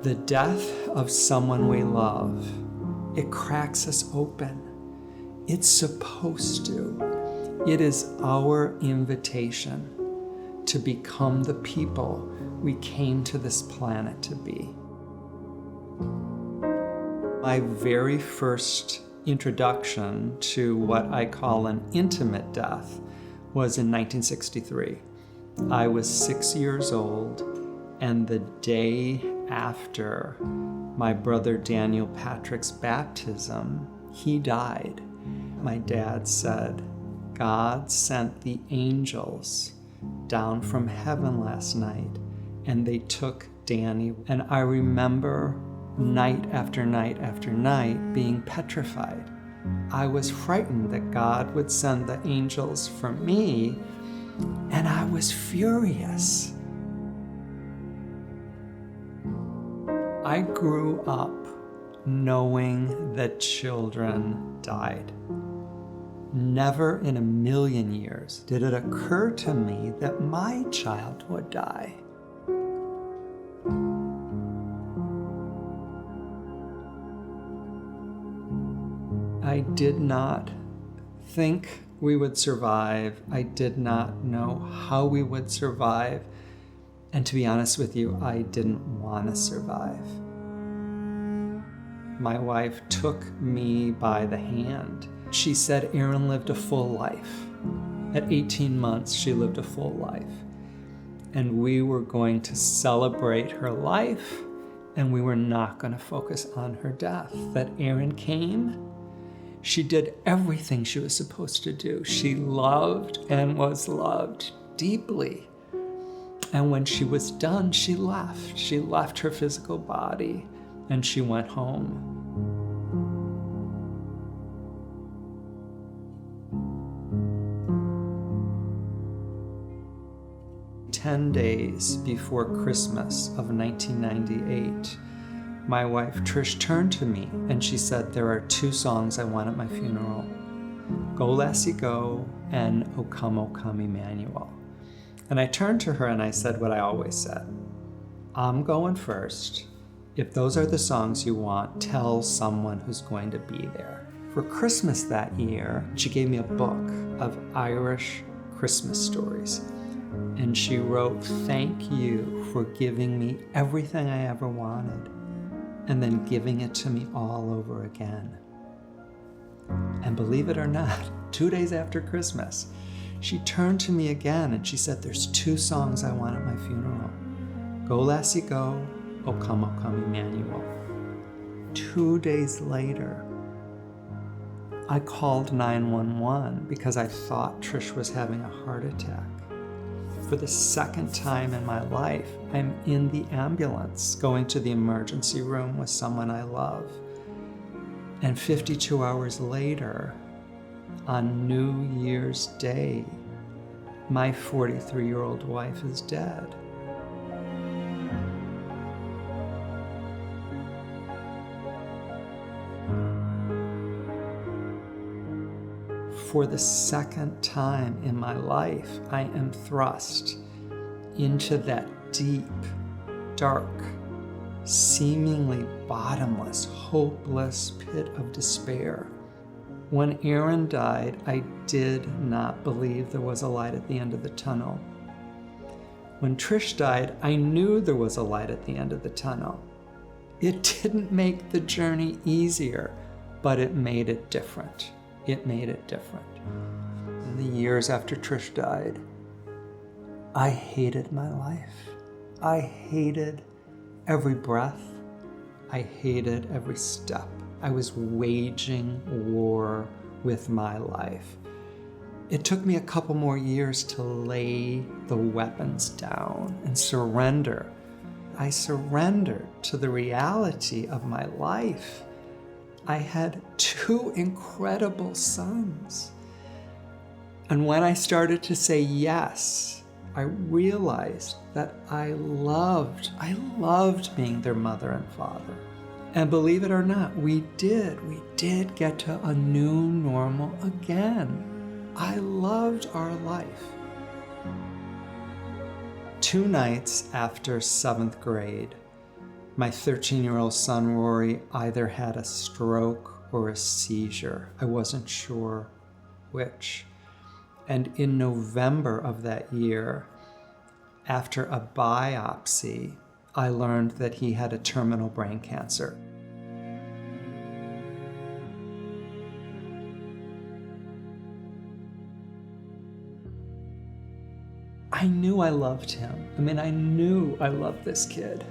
The death of someone we love, it cracks us open. It's supposed to. It is our invitation to become the people we came to this planet to be. My very first introduction to what I call an intimate death was in 1963. I was 6 years old, and the day after my brother Daniel Patrick's baptism, he died. My dad said, God sent the angels down from heaven last night, and they took Danny. And I remember night after night after night being petrified. I was frightened that God would send the angels for me, and I was furious. I grew up knowing that children died. Never in a million years did it occur to me that my child would die. I did not think we would survive. I did not know how we would survive. And to be honest with you, I didn't want to survive. My wife took me by the hand. She said Erin lived a full life. At 18 months, she lived a full life. And we were going to celebrate her life, and we were not going to focus on her death. That Erin came. She did everything she was supposed to do. She loved and was loved deeply. And when she was done, she left. She left her physical body and she went home. "10 days before Christmas of 1998, my wife Trish turned to me and she said, there are 2 songs I want at my funeral. Go Lassie Go and O Come Emmanuel. And I turned to her and I said what I always said. I'm going first. If those are the songs you want, tell someone who's going to be there. For Christmas that year, she gave me a book of Irish Christmas stories. And she wrote, thank you for giving me everything I ever wanted, and then giving it to me all over again. And believe it or not, 2 days after Christmas, she turned to me again and she said, there's 2 songs I want at my funeral. Go Lassie Go, O Come Emmanuel. 2 days later, I called 911 because I thought Trish was having a heart attack. For the second time in my life, I'm in the ambulance going to the emergency room with someone I love. And 52 hours later, on New Year's Day, my 43-year-old wife is dead. For the second time in my life, I am thrust into that deep, dark, seemingly bottomless, hopeless pit of despair. When Erin died, I did not believe there was a light at the end of the tunnel. When Trish died, I knew there was a light at the end of the tunnel. It didn't make the journey easier, but it made it different. It made it different. In the years after Trish died, I hated my life. I hated every breath. I hated every step. I was waging war with my life. It took me a couple more years to lay the weapons down and surrender. I surrendered to the reality of my life. I had 2 incredible sons. And when I started to say yes, I realized that I loved being their mother and father. And believe it or not, we did get to a new normal again. I loved our life. 2 nights after 7th grade, my 13-year-old son, Rory, either had a stroke or a seizure. I wasn't sure which. And in November of that year, after a biopsy, I learned that he had a terminal brain cancer. I knew I loved him. I knew I loved this kid.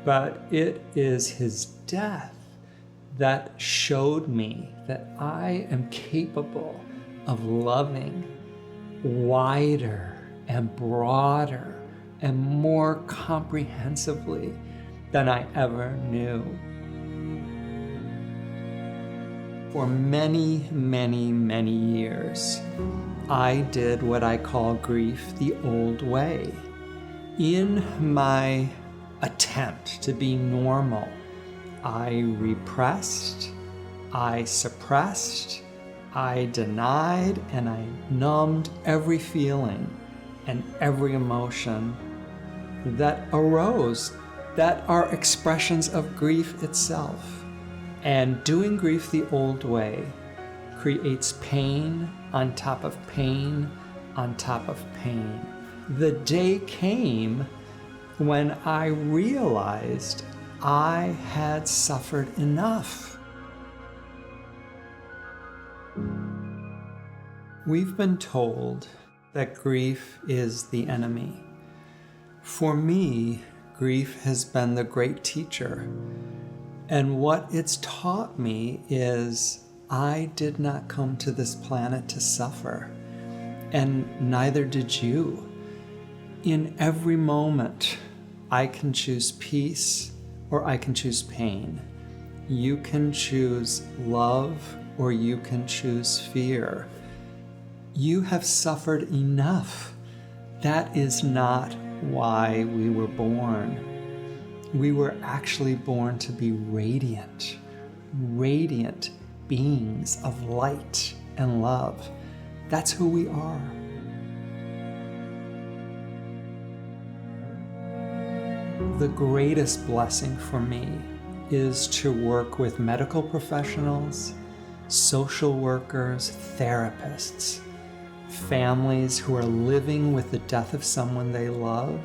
But it is his death that showed me that I am capable of loving wider and broader and more comprehensively than I ever knew. For many, many, many years, I did what I call grief the old way. In my attempt to be normal, I repressed, I suppressed, I denied, and I numbed every feeling and every emotion that arose that are expressions of grief itself. And doing grief the old way creates pain on top of pain on top of pain. The day came when I realized I had suffered enough. We've been told that grief is the enemy. For me, grief has been the great teacher. And what it's taught me is I did not come to this planet to suffer, and neither did you. In every moment, I can choose peace or I can choose pain. You can choose love or you can choose fear. You have suffered enough. That is not why we were born. We were actually born to be radiant beings of light and love. That's who we are. The greatest blessing for me is to work with medical professionals, social workers, therapists, families who are living with the death of someone they love,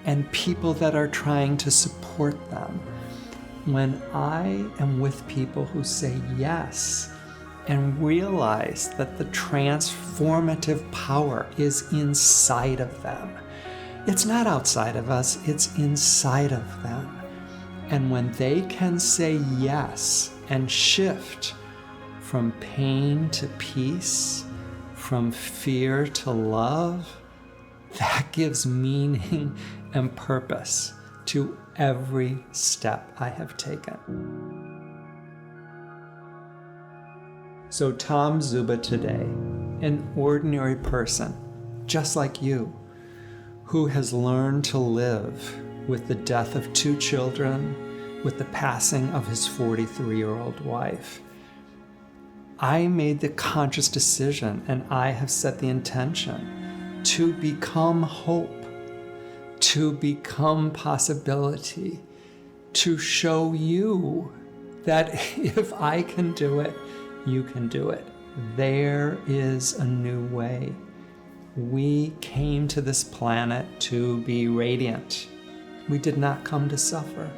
and people that are trying to support them. When I am with people who say yes and realize that the transformative power is inside of them. It's not outside of us, it's inside of them. And when they can say yes and shift from pain to peace, from fear to love, that gives meaning and purpose to every step I have taken. So Tom Zuba today, an ordinary person, just like you, who has learned to live with the death of 2 children, with the passing of his 43-year-old wife. I made the conscious decision, and I have set the intention to become hope, to become possibility, to show you that if I can do it, you can do it. There is a new way. We came to this planet to be radiant. We did not come to suffer.